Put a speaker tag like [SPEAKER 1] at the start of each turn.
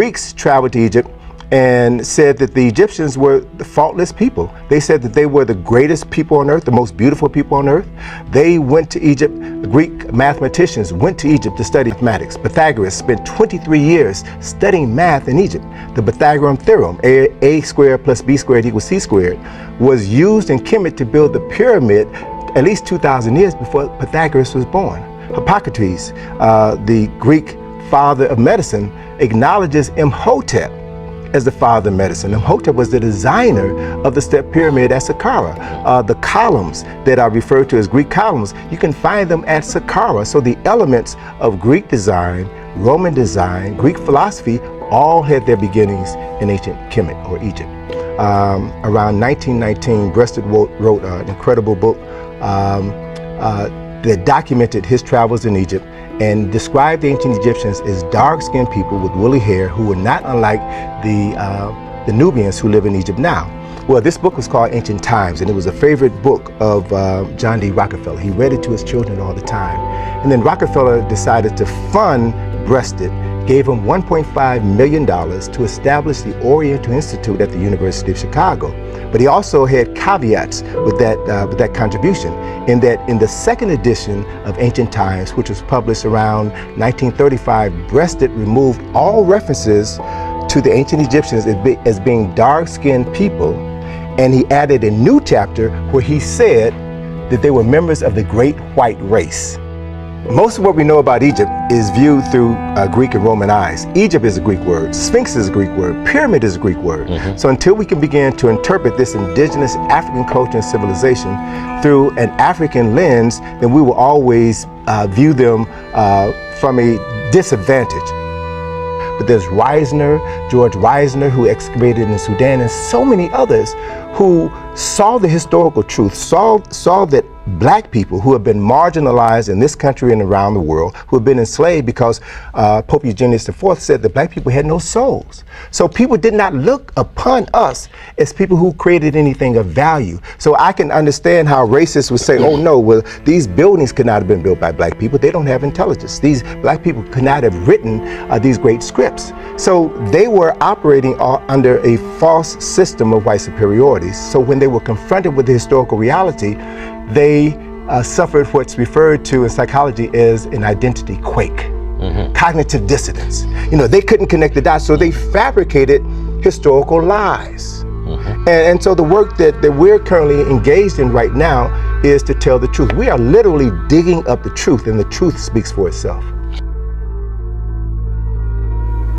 [SPEAKER 1] Greeks traveled to Egypt and said that the Egyptians were the faultless people. They said that they were the greatest people on earth, the most beautiful people on earth. They went to Egypt. The Greek mathematicians went to Egypt to study mathematics. Pythagoras spent 23 years studying math in Egypt. The Pythagorean theorem, a squared plus b squared equals c squared, was used in Kemet to build the pyramid at least 2,000 years before Pythagoras was born. Hippocrates, the Greek father of medicine, acknowledges Imhotep as the father of medicine. Imhotep was the designer of the step pyramid at Saqqara. The columns that are referred to as Greek columns, you can find them at Saqqara. So the elements of Greek design, Roman design, Greek philosophy, all had their beginnings in ancient Kemet or Egypt. Around 1919, Breasted wrote an incredible book that documented his travels in Egypt and described the ancient Egyptians as dark-skinned people with woolly hair who were not unlike the Nubians who live in Egypt now. Well, this book was called Ancient Times, and it was a favorite book of John D. Rockefeller. He read it to his children all the time. And then Rockefeller decided to fund Breasted, gave him $1.5 million to establish the Oriental Institute at the University of Chicago. But he also had caveats with that contribution, in that in the second edition of Ancient Times, which was published around 1935, Breasted removed all references to the ancient Egyptians as being dark-skinned people, and he added a new chapter where he said that they were members of the Great White Race. Most of what we know about Egypt is viewed through Greek and Roman eyes. Egypt is a Greek word, Sphinx is a Greek word, pyramid is a Greek word. So until we can begin to interpret this indigenous African culture and civilization through an African lens, then we will always view them from a disadvantage. But there's George Reisner, who excavated in Sudan, and so many others who saw the historical truth, saw that black people who have been marginalized in this country and around the world, who have been enslaved because Pope Eugenius IV said that black people had no souls. So people did not look upon us as people who created anything of value. So I can understand how racists would say, oh no, well, these buildings could not have been built by black people. They don't have intelligence. These black people could not have written these great scripts. So they were operating under a false system of white superiority. So when they were confronted with the historical reality, they suffered what's referred to in psychology as an identity quake, cognitive dissonance. You know, they couldn't connect the dots, so they fabricated historical lies. And so the work that we're currently engaged in right now is to tell the truth. We are literally digging up the truth, and the truth speaks for itself.